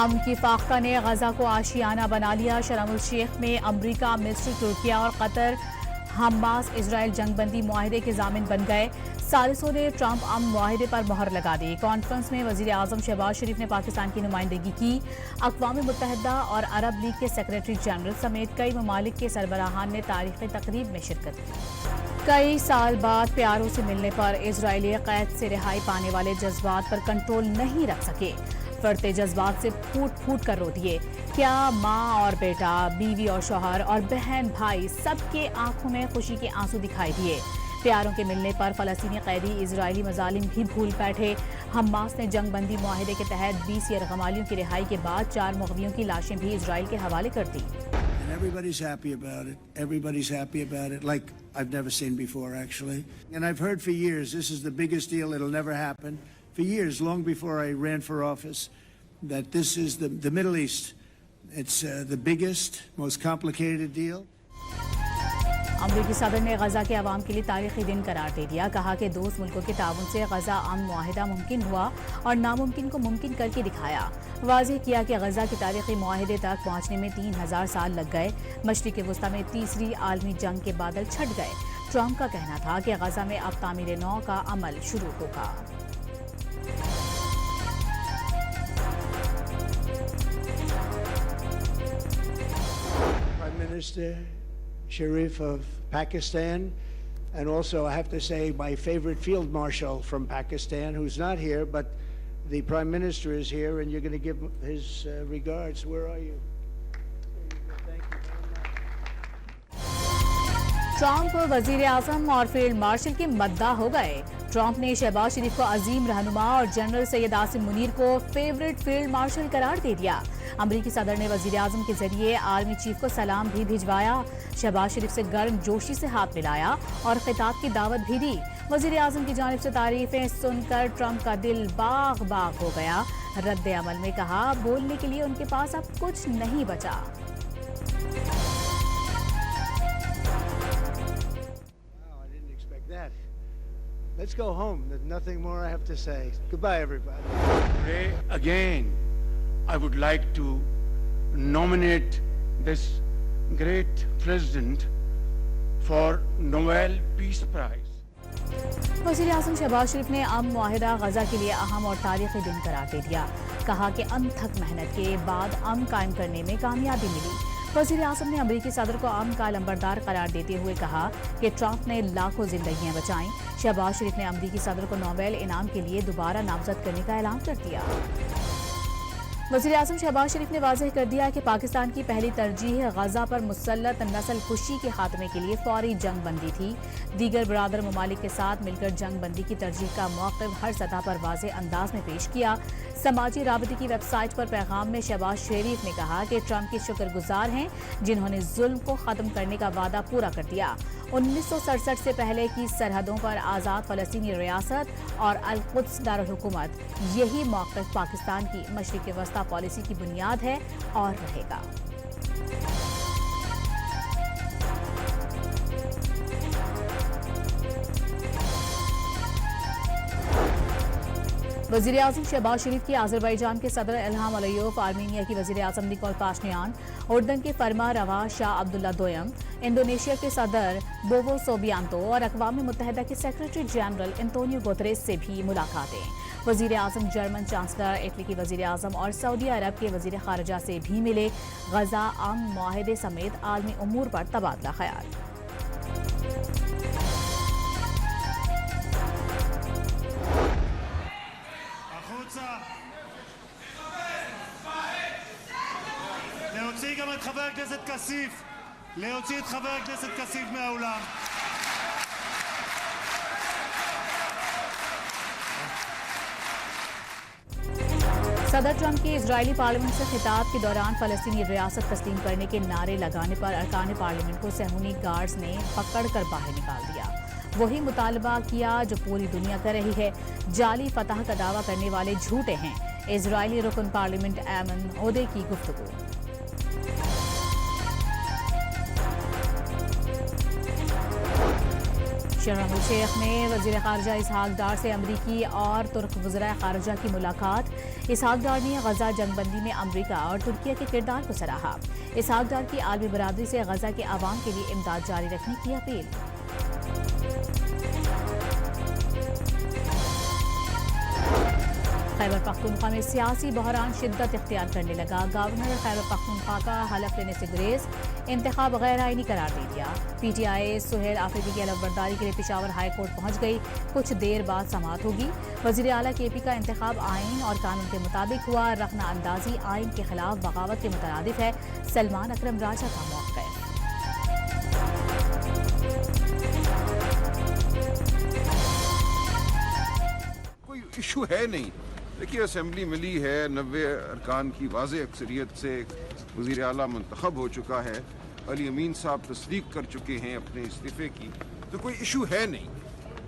अमन की फाख्ता ने गजा को आशियाना बना लिया। शर्म उल शेख में अमरीका, मिस्र, तुर्किया और कतर हमास इजराइल जंगबंदी मुआहिदे के जामिन बन गए। सालिसों ने ट्रंप अमन मुआहिदे पर मोहर लगा दी। कॉन्फ्रेंस में वजीर आजम शहबाज शरीफ ने पाकिस्तान की नुमाइंदगी की। अक़वाम मुत्तहिदा और अरब लीग के सेक्रेटरी जनरल समेत कई ममालिक के सरबराहान ने तारीखी तकरीब में शिरकत की। कई साल बाद प्यारों से मिलने पर इजरायली कैद से रिहाई पाने वाले जज्बात पर कंट्रोल नहीं रख सके। फटते जज्बात से फूट फूट कर रो दिए। क्या माँ और बेटा, बीवी और शौहर और बहन भाई सबके आंखों में खुशी के आंसू दिखाई दिए। प्यारों के मिलने पर फलस्तीनी कैदी इजरायली मजालिम भी भूल बैठे। हमास ने जंगबंदी मुआहिदे के तहत 20 यरगमालियों की रिहाई के बाद 4 मुग़वियों की लाशें भी इजराइल के हवाले कर दी। Everybody's happy about it. Everybody's happy about it, like I've never seen before, actually. And I've heard for years, this is the biggest deal, it'll never happen. For years, long before I ran for office, that this is the Middle East. It's the biggest, most complicated deal. अमरीकी सदर ने गजा के अवाम के लिए तारीखी दिन करार दे दिया। कहा कि दोस्त मुल्कों के ताउन से गजा अमन मुआहिदा मुमकिन हुआ और नामुमकिन को मुमकिन करके दिखाया। वाज़ेह किया कि गजा के तारीखी मुआहिदे तक पहुँचने में 3000 साल लग गए। मशरिक़ वस्ता में तीसरी आलमी जंग के बादल छट गए। ट्रंप का कहना था कि गजा में अब तामीर नौ का अमल शुरू होगा। Prime Minister Sharif of Pakistan, and also I have to say my favorite field marshal from Pakistan, who's not here, but the Prime Minister is here, and you're going to give his regards. Where are you? There you go. Thank you very much. Trump वजीर आजम और field marshal के मद्दाह हो गए। Trump ने शहबाज शरीफ को अजीम रहनुमा और general Syed Asim Munir को फेवरेट फील्ड मार्शल करार दे दिया। अमरीकी सदर ने वजीर आजम के जरिए आर्मी चीफ को सलाम भी भिजवाया। शहबाज शरीफ से गर्म जोशी से हाथ मिलाया और खिताब की दावत भी दी। वजीर आजम की जानिब से तारीफें सुनकर ट्रंप का दिल बाग बाग हो गया। रद्द अमल में कहा, बोलने के लिए उनके पास अब कुछ नहीं बचा। Let's go home. There's nothing more I have to say. Goodbye, everybody. Today, again, I would like to nominate this great president for Nobel Peace Prize. वज़ीर आज़म शहबाज शरीफ ने अमन मुआहिदा गजा के लिए अहम और तारीखी दिन करार दे दिया। कहा कि अनथक मेहनत के बाद अमन कायम करने में कामयाबी मिली। वज़ीर आज़म ने अमरीकी सदर को अमन का लंबरदार करार देते हुए कहा कि ट्रंप ने लाखों जिंदगियां बचाईं। शहबाज शरीफ ने अमरीकी सदर को नोबेल इनाम के लिए दोबारा नामजद करने का ऐलान कर दिया। वज़ीर आज़म शहबाज शरीफ ने वाज़ेह कर दिया कि पाकिस्तान की पहली तरजीह गजा पर मुसल्लत नस्ल कुशी के खात्मे के लिए फौरी जंग बंदी थी। दीगर बरादर ममालिक के साथ मिलकर जंग बंदी की तरजीह का मौक़िफ़ हर सतह पर वाज़ेह अंदाज में पेश किया। समाजी राबते की वेबसाइट पर पैगाम में शहबाज शरीफ ने कहा कि ट्रंप के शुक्रगुजार हैं जिन्होंने जुल्म को ख़त्म करने का वादा पूरा कर दिया। 1967 से पहले की सरहदों पर आज़ाद फ़लस्तीनी रियासत और अल-कुद्स दारुल-हुकूमत, यही मौक़िफ़ पाकिस्तान की मशरिक़ वस्ता पॉलिसी की बुनियाद है और रहेगा। वज़ीर आज़म शहबाज शरीफ की अज़रबैजान के सदर इल्हाम अलियोव, आर्मीनिया की वज़ीर आज़म निकोल पाशनियान, उर्दन के फरमा रवा शाह अब्दुल्ला दोयम, इंडोनेशिया के सदर बोवो सोबियांतो और अक़वाम मुत्तहिदा के सेक्रेटरी जनरल एंटोनियो गुतरेस से भी मुलाकातें। वज़ीर आज़म जर्मन चांसलर, इटली की वज़ीर आज़म और सऊदी अरब के वज़ीर ख़ारिजा से भी मिले। गजा अमन मुआहिदे समेत आलमी उमूर पर तबादला ख़याल। להוציא גם את חבר הכנסת כסיף, להוציא את חבר הכנסת כסיף מהאולם. सदर ट्रंप की इजरायली पार्लियामेंट से खिताब के दौरान फलस्तीनी रियासत तस्लीम करने के नारे लगाने पर अरकान पार्लियामेंट को सहूनी गार्ड्स ने पकड़कर बाहर निकाल दिया। वही मुतालबा किया जो पूरी दुनिया कर रही है। जाली फतह का दावा करने वाले झूठे हैं। इजरायली रुकन पार्लियामेंट ऐमन ओदे की गुफ्तगू। शर्म अल शेख में वजीर खारजा इसहाक डार से अमरीकी और तुर्क वज़राए खारजा की मुलाकात। इसहाक डार ने गजा जंगबंदी में अमरीका और तुर्किया के किरदार को सराहा। इसहाक डार की आलमी बरादरी से गजा के आवाम के लिए इमदाद जारी रखने की अपील। खैबर पख्तूनख्वा में सियासी बहरान शिद्दत इख्तियार करने लगा। गवर्नर खैबर पख्तूनख्वा का हलफ लेने से गुरेज, इंतखाब गैर आईनी करार दे दिया। PTI सुहेल आफरीदी की हलफबरदारी के लिए पेशावर हाई कोर्ट पहुंच गई। कुछ देर बाद समाअत होगी। वजीर आला KP का इंतखाब आइन और कानून के मुताबिक हुआ। रखना अंदाजी आइन के खिलाफ बगावत के मुतरादिफ है। सलमान अकरम राजा का मौक़िफ़। कोई इशू है नहीं। देखिए असेंबली मिली है, 90 अरकान की वाज़ेह अक्सरियत से वज़ीर आला मुंतखब हो चुका है। अली अमीन साहब तस्दीक कर चुके हैं अपने इस्तीफ़े की, तो कोई इशू है नहीं।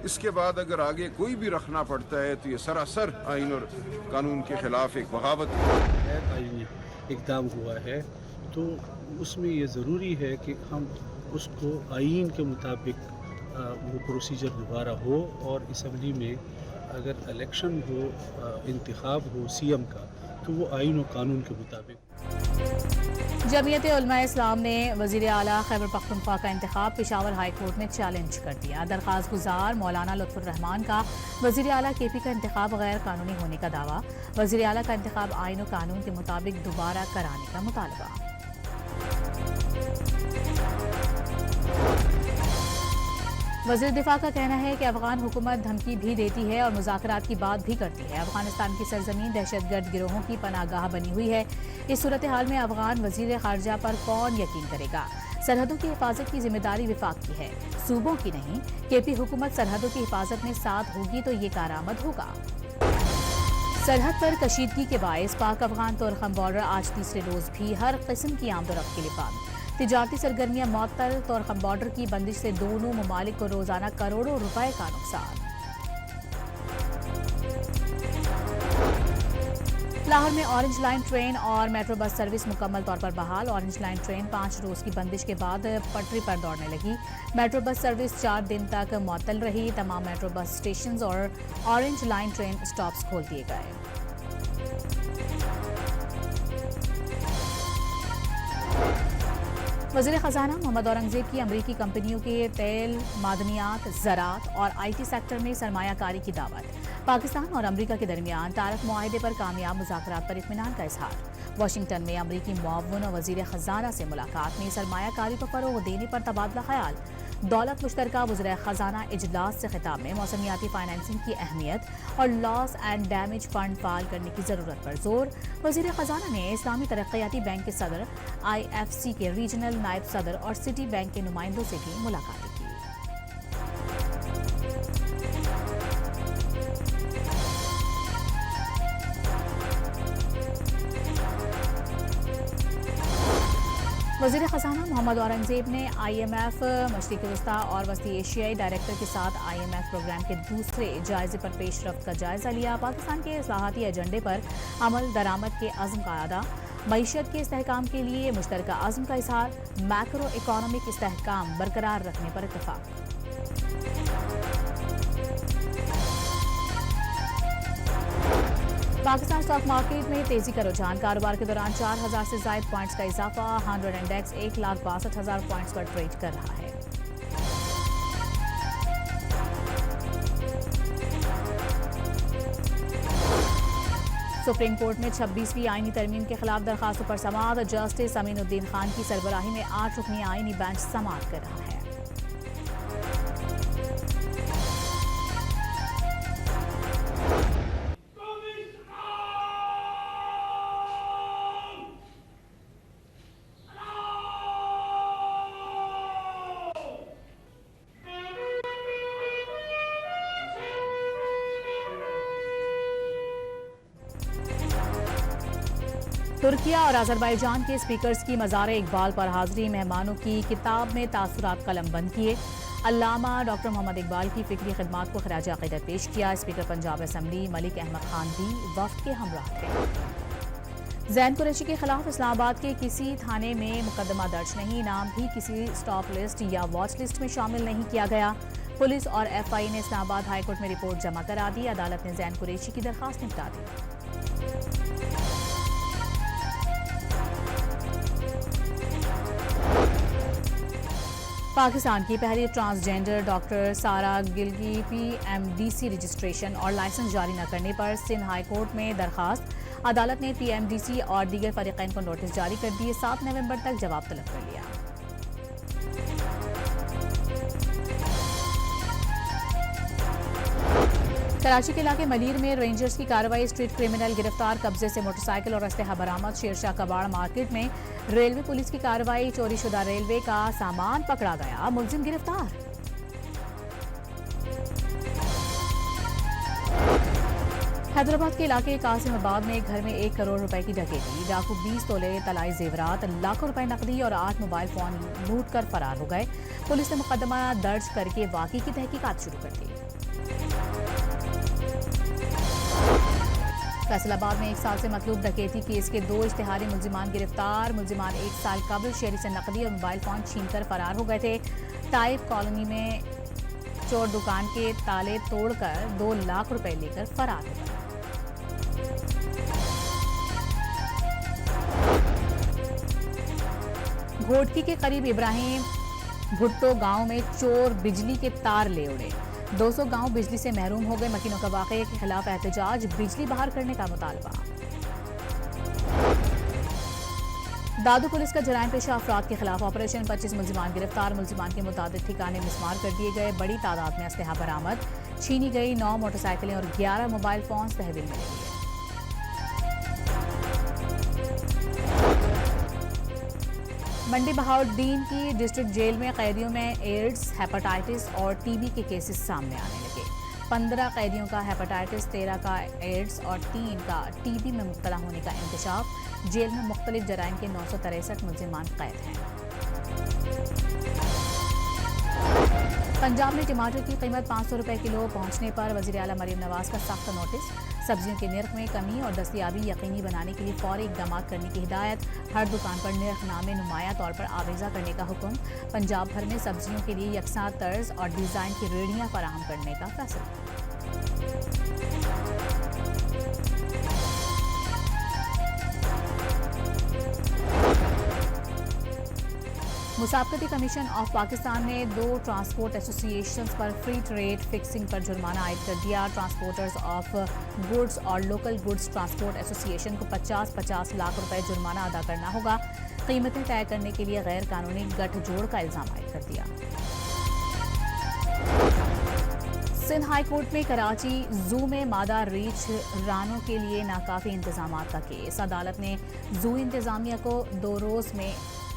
इसके बाद अगर आगे कोई भी रखना पड़ता है तो ये सरासर आइन और कानून के खिलाफ एक बगावत है। आईनी इक़दाम हुआ है तो उसमें ये ज़रूरी है कि हम उसको आइन के मुताबिक वो प्रोसीजर दोबारा हो और असम्बली में अगर इलेक्शन हो, इंतखाब हो CM का, तो वो आइन और कानून के मुताबिक। जमीयत उलमा इस्लाम ने वज़ीर आला खैबर पख्तूनख्वा का इंतखाब पेशावर हाई कोर्ट में चैलेंज कर दिया। दरख्वास्त गुजार मौलाना लुत्फुर रहमान का वज़ीर आला KP का इंतखाब गैर कानूनी होने का दावा। वज़ीर आला का इंतखाब आइन और कानून के मुताबिक दोबारा कराने का मुतालबा। वज़ीर दिफा का कहना है कि अफगान हुकूमत धमकी भी देती है और मुज़ाकरात की बात भी करती है। अफगानिस्तान की सरजमीन दहशतगर्द गिरोहों की पनाहगाह बनी हुई है। इस सूरत हाल में अफगान वज़ीर खारजा पर कौन यकीन करेगा? सरहदों की हिफाजत की जिम्मेदारी विफाक की है, सूबों की नहीं। KP हुकूमत सरहदों की हिफाजत में साथ होगी तो ये कारआमद होगा। सरहद पर कशीदगी के बायस पाक अफगान तोरखम बॉर्डर आज तीसरे रोज भी हर किस्म की आमदोरफ्त के लिए बंद। तिजारती सरगर्मियां मअतल। तोरखम बॉर्डर की बंदिश से दोनों ममालिक को रोजाना करोड़ों रुपए का नुकसान। लाहौर में ऑरेंज लाइन ट्रेन और मेट्रो बस सर्विस मुकम्मल तौर पर बहाल। ऑरेंज लाइन ट्रेन 5 रोज की बंदिश के बाद पटरी पर दौड़ने लगी। मेट्रो बस सर्विस 4 दिन तक मुअत्तल रही। तमाम मेट्रो बस स्टेशन और ऑरेंज लाइन ट्रेन स्टॉप्स खोल दिए गए। वज़ीर ख़ज़ाना मोहम्मद औरंगज़ेब की अमरीकी कंपनियों के तेल, मादनियात, ज़राअत और IT सेक्टर में सरमायाकारी की दावत। पाकिस्तान और अमरीका के दरमियान तारक मुआहदे पर कामयाब मुज़ाकरात पर इत्मीनान का इजहार। वाशिंगटन में अमरीकी मुआविन और वज़ीर ख़ज़ाना से मुलाकात में सरमायाकारी को फ़रोग़ देने पर तबादला ख्याल। दौलत मुश्तरका वज़ीर ख़ज़ाना इजलास से खिताब में मौसमियाती फाइनेंसिंग की अहमियत और लॉस एंड डैमेज फंड फाल करने की ज़रूरत पर जोर। वज़ीर ख़ज़ाना ने इस्लामी तरक्याती बैंक के सदर, IFC के रीजनल नायब सदर और सिटी बैंक के नुमाइंदों से भी मुलाकात की। वज़ीर ख़ज़ाना मोहम्मद औरंगज़ेब ने IMF मशरिक़ वस्ता और वस्ती एशियाई डायरेक्टर के साथ IMF प्रोग्राम के दूसरे जायजे पर पेशरफ्त का जायजा लिया। पाकिस्तान के इस्लाहाती एजेंडे पर अमल दरामद के अज़्म का अदा। मईशत के इस्तेहकाम के लिए मुश्तरका अज़्म का इज़हार। मैक्रो इकोनॉमिक इस्तेहकाम बरकरार रखने पर इत्तफ़ाक़। पाकिस्तान स्टॉक मार्केट में तेजी का रुझान। कारोबार के दौरान 4000 से ज़ायद पॉइंट्स का इजाफा। 100 इंडेक्स 1,62,000 पॉइंट्स पर ट्रेड कर रहा है। सुप्रीम कोर्ट में 26वीं आईनी तरमीम के खिलाफ दरखास्तों पर समाअत। जस्टिस अमीनुद्दीन खान की सरबराही में 8 रुकनी आईनी बेंच समाअत कर रहा है। तुर्किया और अजरबैजान के स्पीकर्स की मज़ार इकबाल पर हाजिरी। मेहमानों की किताब में तासुरात कलम बंद किए। अल्लामा डॉक्टर मोहम्मद इकबाल की फ़िक्री खिदमात को खराज अक़ीदत पेश किया। स्पीकर पंजाब असम्बली मलिक अहमद खान भी वफ़द के हमराह थे। ज़ैन कुरैशी के खिलाफ इस्लामाबाद के किसी थाने में मुकदमा दर्ज नहीं। नाम भी किसी स्टॉप लिस्ट या वॉच लिस्ट में शामिल नहीं किया गया। पुलिस और एफआई ने इस्लामाबाद हाई कोर्ट में रिपोर्ट जमा करा दी। अदालत ने जैन कुरैशी की दरखास्त निपटा दी। पाकिस्तान की पहली ट्रांसजेंडर डॉक्टर सारा गिल की पीएमडीसी रजिस्ट्रेशन और लाइसेंस जारी न करने पर सिंध हाई कोर्ट में दरखास्त। अदालत ने पीएमडीसी और दीगर फरीकैन को नोटिस जारी कर दिए। 7 नवंबर तक जवाब तलब कर लिया। कराची के इलाके मलीर में रेंजर्स की कार्रवाई। स्ट्रीट क्रिमिनल गिरफ्तार, कब्जे से मोटरसाइकिल और असलहा बरामद। शेरशाह कबाड़ मार्केट में रेलवे पुलिस की कार्रवाई। चोरी शुदा रेलवे का सामान पकड़ा गया, मुलजिम गिरफ्तार। हैदराबाद के इलाके कासिमाबाद में एक घर में 1 करोड़ रुपए की डकैती। डाकू 20 तोले तलाई जेवरात, लाखों रुपए नकदी और 8 मोबाइल फोन लूट कर फरार हो गए। पुलिस ने मुकदमा दर्ज करके वाकई की तहकीकात शुरू कर दी। फैसलाबाद में 1 साल से मतलूब डकैती केस के 2 इश्तिहारी मुलजिमान गिरफ्तार। मुलजिमान 1 साल कबल शहरी से नकदी और मोबाइल फोन छीनकर फरार हो गए थे। टाइप कॉलोनी में चोर दुकान के ताले तोड़कर 2 लाख रुपए लेकर फरार हो गए। घोटकी के करीब इब्राहिम भुट्टो गांव में चोर बिजली के तार ले उड़े। 200 गांव बिजली से महरूम हो गए। मकीनों का वाकये के खिलाफ एहतजाज, बिजली बहाल करने का मुतालबा। दादू पुलिस का जराइम पेशा अफराद के खिलाफ ऑपरेशन। 25 मुलजिमान गिरफ्तार। मुलजिमान के मुताबिक ठिकाने मिसमार कर दिए गए। बड़ी तादाद में असलहा बरामद। छीनी गई 9 मोटरसाइकिलें और 11 मोबाइल फोन तहवील में लिए। मंडी बहाउद्दीन की डिस्ट्रिक्ट जेल में कैदियों में एड्स, हेपेटाइटिस और टीबी के केसेस सामने आने लगे। 15 कैदियों का हेपेटाइटिस, 13 का एड्स और 3 का टीबी में मुब्तला होने का इंकशाफ। जेल में मुख्तलिफ जराइम के 963 मुलजिमान कैद हैं। पंजाब में टमाटर की कीमत 500 रुपए किलो पहुंचने पर वज़ीर आला मरीम नवाज का सख्त नोटिस। सब्जियों के निर्ख में कमी और दस्तयाबी यकीनी बनाने के लिए फौरी इक़दाम करने की हिदायत। हर दुकान पर निर्खनामे नुमाया तौर पर आवेज़ा करने का हुक्म। पंजाब भर में सब्जियों के लिए यकसा तर्ज और डिज़ाइन की रेहड़ियाँ फराहम करने का फैसला। मुसाबकती कमीशन ऑफ पाकिस्तान ने 2 ट्रांसपोर्ट एसोसिएशंस पर फ्री ट्रेड फिक्सिंग पर जुर्माना आयद कर दिया। ट्रांसपोर्टर्स ऑफ गुड्स और लोकल गुड्स ट्रांसपोर्ट एसोसिएशन को 50-50 लाख रुपए जुर्माना अदा करना होगा। कीमतें तय करने के लिए गैर कानूनी गठजोड़ का इल्जाम आयद कर दिया। सिंध हाई कोर्ट में कराची जू में मादा रीछ रानों के लिए नाकाफी इंतजाम का केस। अदालत ने जू इंतजामिया को 2 रोज में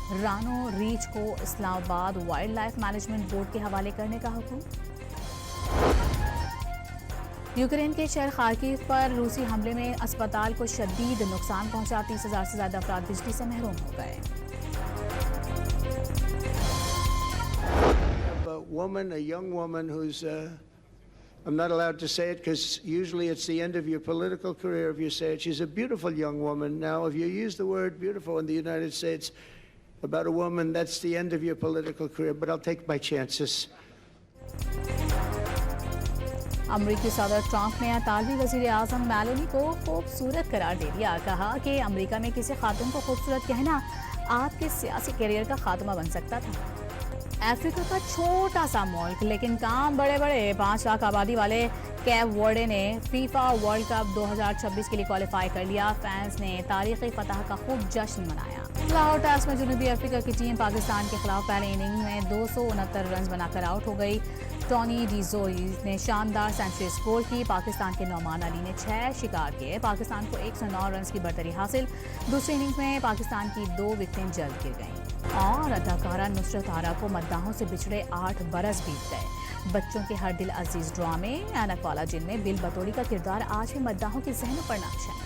रानो रीछ को Islamabad wild life management board के हवाले करने का हुक्म। यूक्रेन के शहर खार्किव पर रूसी हमले में अस्पताल को शदीद नुकसान पहुंचा। 30,000 से ज्यादा अफराद बिजली से महरूम हो गए। A woman, a young woman who's, I'm not allowed to say it because usually it's the end of your political career if you say it. She's a beautiful young woman. Now, if you use the word beautiful in the United States about a woman, that's the end of your political career, but I'll take my chances. अमरीकी सदर Trump ने इतालवी वज़ीर आज़म Meloni को खूबसूरत करार दे दिया। कहा कि अमेरिका में किसी खातून को खूबसूरत कहना आपके सियासी करियर का खात्मा बन सकता था। अफ्रीका का छोटा सा मुल्क लेकिन काम बड़े बड़े 5 लाख आबादी वाले कैप वर्डे ने फीफा वर्ल्ड कप 2026 के लिए क्वालिफाई कर लिया। फैंस ने तारीखी फतह का खूब जश्न मनाया। लाहौर टेस्ट में जनूबी अफ्रीका की टीम पाकिस्तान के खिलाफ पहले इनिंग में 269 रन बनाकर आउट हो गई। टॉनी डिजोरी ने शानदार सेंचुरी स्कोर की। पाकिस्तान के नौमान अली ने 6 शिकार किए। पाकिस्तान को 109 रन की बढ़तरी हासिल। दूसरी इनिंग्स में पाकिस्तान की 2 विकेटें जल्द गिर गईं। और अदाकारा नुसरत आरा को मद्दाहों से बिछड़े 8 बरस बीत गए। बच्चों के हर दिल अजीज ड्रामे ऐनक वाला जिन में बिल बतौरी का किरदार आज भी मद्दाहों के ज़हनों पर नक्श है।